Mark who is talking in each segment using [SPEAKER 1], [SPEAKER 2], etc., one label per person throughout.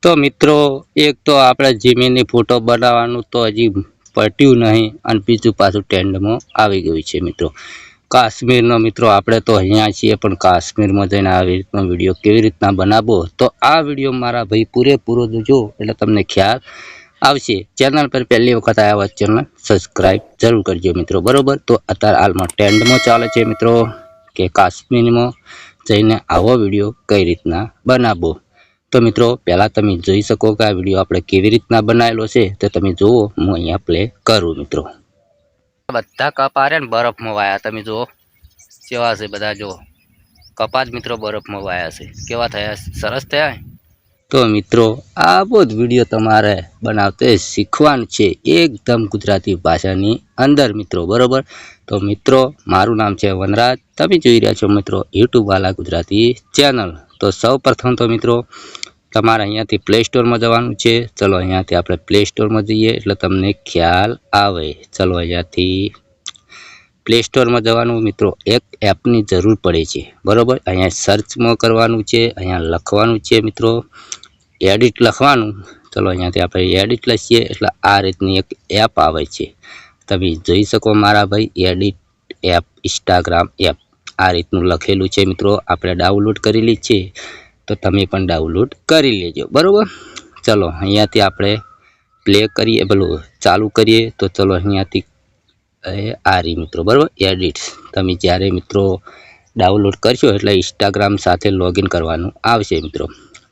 [SPEAKER 1] તો મિત્રો એક તો આપણે જીમીની ફોટો બનાવવાનું તો હજી પટ્યું નહીં અને બીજું પાછું ટ્રેન્ડમાં આવી ગયું છે મિત્રો. કાશ્મીરનો મિત્રો આપણે તો અહીંયા છીએ પણ કાશ્મીરમાં જઈને આવી રીતનો વિડીયો કેવી રીતના બનાવવો તો આ વિડીયો મારા ભાઈ પૂરેપૂરો જોજો એટલે તમને ખ્યાલ આવશે. ચેનલ પર પહેલી વખત આવ્યા હોય ચેનલ સબસ્ક્રાઈબ જરૂર કરજો મિત્રો બરાબર. તો અત્યારે હાલમાં ટ્રેન્ડમાં ચાલે છે મિત્રો કે કાશ્મીરમાં જઈને આવો વિડીયો કઈ રીતના બનાવવો. તો મિત્રો પહેલાં તમે જોઈ શકો કે આ વિડીયો આપણે કેવી રીતના બનાવેલો છે તો તમે જુઓ. હું અહીંયા પ્લે કરું મિત્રો. બધા કપા રહ્યા ને બરફમાં વાયા તમે જુઓ કેવા છે બધા. જુઓ કપા જ મિત્રો બરફમાં વાયા છે કેવા થયા, સરસ થયા. તો મિત્રો આવો જ વિડીયો તમારે બનાવતે શીખવાનું છે એકદમ ગુજરાતી ભાષાની અંદર મિત્રો બરાબર. તો મિત્રો મારું નામ છે વનરાજ, તમે જોઈ રહ્યા છો મિત્રો યુટ્યુબ વાલા ગુજરાતી ચેનલ. તો સૌ પ્રથમ તો મિત્રો તમારે અહીંયાથી પ્લે સ્ટોરમાં જવાનું છે. ચલો અહીંયાથી આપણે પ્લે સ્ટોરમાં જઈએ એટલે તમને ખ્યાલ આવે. ચલો અહીંયાથી પ્લે સ્ટોરમાં જવાનું મિત્રો. એક એપની જરૂર પડે છે બરાબર. અહીંયા સર્ચમાં કરવાનું છે, અહીંયા લખવાનું છે મિત્રો એડિટ લખવાનું. ચલો અહીંયાથી આપણે એડિટ લખીએ એટલે આ રીતની એક એપ આવે છે. તમે જોઈ શકો મારા ભાઈ એડિટ એપ, ઇન્સ્ટાગ્રામ એપ આ રીતનું લખેલું છે મિત્રો. આપણે ડાઉનલોડ કરેલી છે તો તમે પણ ડાઉનલોડ કરી લેજો બરાબર. ચલો અહીંયાથી આપણે પ્લે કરીએ, પેલું ચાલુ કરીએ. તો ચલો અહીંયાથી આ રહી મિત્રો બરાબર એડિટ. તમે જ્યારે મિત્રો ડાઉનલોડ કરશો એટલે ઇન્સ્ટાગ્રામ સાથે લોગિન કરવાનું આવશે મિત્રો.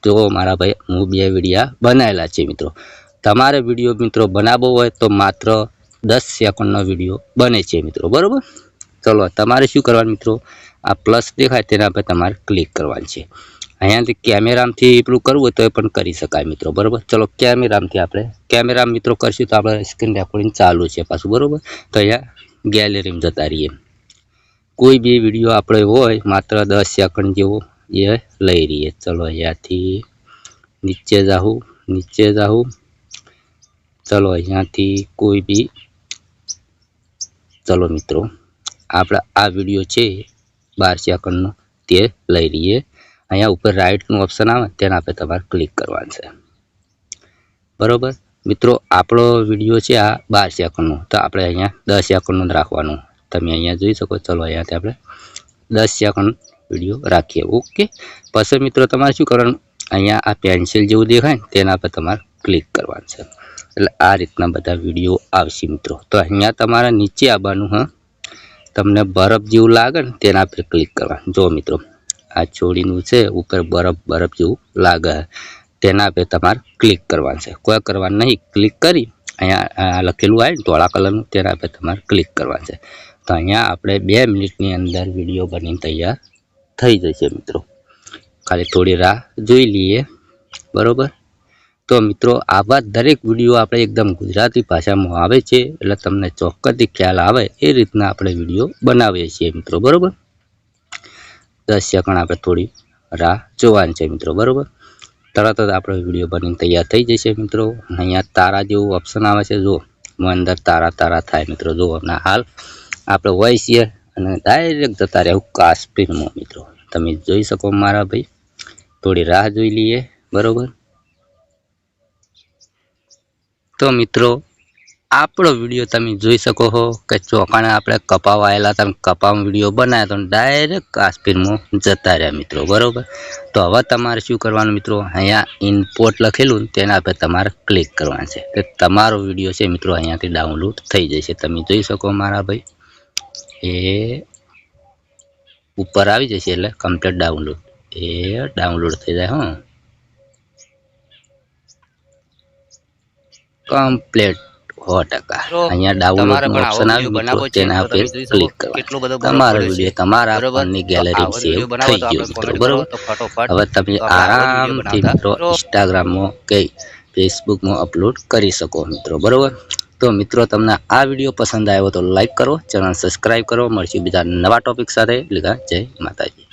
[SPEAKER 1] તો મારા ભાઈ હું 2 વિડીયા બનાવેલા છે મિત્રો. તમારે વિડીયો મિત્રો બનાવવો હોય તો માત્ર 10 સેકન્ડનો વિડીયો બને છે મિત્રો બરાબર. ચલો તમારે શું કરવાનું મિત્રો, આ પ્લસ દેખાય તેના પર તમારે ક્લિક કરવાનું છે. અહીંયાથી કેમેરામાંથી પેલું કરવું હોય તો એ પણ કરી શકાય મિત્રો બરાબર. ચલો કેમેરામાંથી આપણે કેમેરા મિત્રો કરશું તો આપણે સ્ક્રીન રેકોર્ડિંગ ચાલુ છે પાછું બરાબર. તો અહીંયા ગેલેરીમાં જતા રહીએ. કોઈ બી વિડીયો આપણે હોય માત્ર 10 સેકન્ડ જેવો એ લઈ રહીએ. ચલો અહીંયાથી નીચે જાઉં. ચલો અહીંયાથી કોઈ બી ચલો મિત્રો આપણે આ વિડીયો છે 12 સેકન્ડનો તે લઈ રહીએ. અહીંયા ઉપર રાઇટનું ઓપ્શન આવે તેના પર તમારે ક્લિક કરવાનું છે બરાબર મિત્રો. આપણો વિડીયો છે આ 12 સેકન્ડનો તો આપણે અહીંયા 10 સેકન્ડનો રાખવાનું. તમે અહીંયા જોઈ શકો. ચલો અહીંયાથી આપણે 10 સેકન્ડ વિડીયો રાખીએ. ઓકે. પછી મિત્રો તમારે શું કરવાનું, અહીંયા આ પેન્સિલ જેવું દેખાય ને તેના પર તમારે ક્લિક કરવાનું છે એટલે આ રીતના બધા વિડીયો આવશે મિત્રો. તો અહીંયા તમારે નીચે આવવાનું. હા, તમને બરફ જેવું લાગે ને તેના પર ક્લિક કરવાનું. જો મિત્રો આ છોડીનું છે ઉપર બરફ જેવું લાગે તેના પર તમારે ક્લિક કરવાનું છે. કોઈ કરવાનું નહીં. ક્લિક કરી અહીંયા લખેલું આવે ને ધોળા કલરનું તેના પર તમારે ક્લિક કરવાનું છે. તો અહીંયા આપણે 2 મિનિટની અંદર વિડીયો બનીને તૈયાર થઈ જશે મિત્રો. ખાલી થોડી રાહ જોઈ લઈએ બરાબર. તો મિત્રો આવા દરેક વિડીયો આપણે એકદમ ગુજરાતી ભાષામાં આવે છે એટલે તમને ચોક્કસથી ખ્યાલ આવે એ રીતના આપણે વિડીયો બનાવીએ છીએ મિત્રો બરાબર. 10 સેકન્ડ આપણે થોડી રાહ જોવાની છે મિત્રો બરાબર. તરત જ આપણો વિડીયો બનીને તૈયાર થઈ જશે મિત્રો. અહીંયા તારા જેવું ઓપ્શન આવે છે. જો અંદર તારા થાય મિત્રો. જો હાલ આપણે હોય છીએ અને ડાયરેક્ટ જતા રહેવું કાશ્મીરમાં મિત્રો. તમે જોઈ શકો મારા ભાઈ. થોડી રાહ જોઈ લઈએ બરાબર. તો મિત્રો આપણો વિડીયો તમે જોઈ શકો છો કે ચોકાણે આપણે કપાવાયેલા તમે કપામાં વિડીયો બનાવ્યા તો ડાયરેક્ટ કાશ્મીરમાં જતા રહ્યા મિત્રો બરાબર. તો હવે તમારે શું કરવાનું મિત્રો, અહીંયા ઇમ્પોર્ટ લખેલું તેના પર તમારે ક્લિક કરવાનું છે. તો તમારો વિડીયો છે મિત્રો અહીંયાથી ડાઉનલોડ થઈ જશે. તમે જોઈ શકો મારા ભાઈ. એ ઉપર આવી જશે એટલે કમ્પ્લીટ ડાઉનલોડ થઈ જાય. હા, કમ્પ્લીટ 100%. અહીંયા ડાઉનલોડ ઓપ્શન આવ્યું મિત્રો તેના પર ક્લિક કરવાનું. તમારો વિડીયો તમારા ફોનની ગેલેરીમાં સેવ થઈ ગયો મિત્રો બરાબર. હવે તમે આરામથી મિત્રો ઇન્સ્ટાગ્રામમાં કે ફેસબુકમાં અપલોડ કરી શકો મિત્રો બરાબર. તો મિત્રો તમને આ વિડીયો પસંદ આવ્યો તો લાઈક કરો, ચેનલ સબસ્ક્રાઈબ કરો. મળશું બીજા નવા ટોપિક સાથે. જય માતાજી.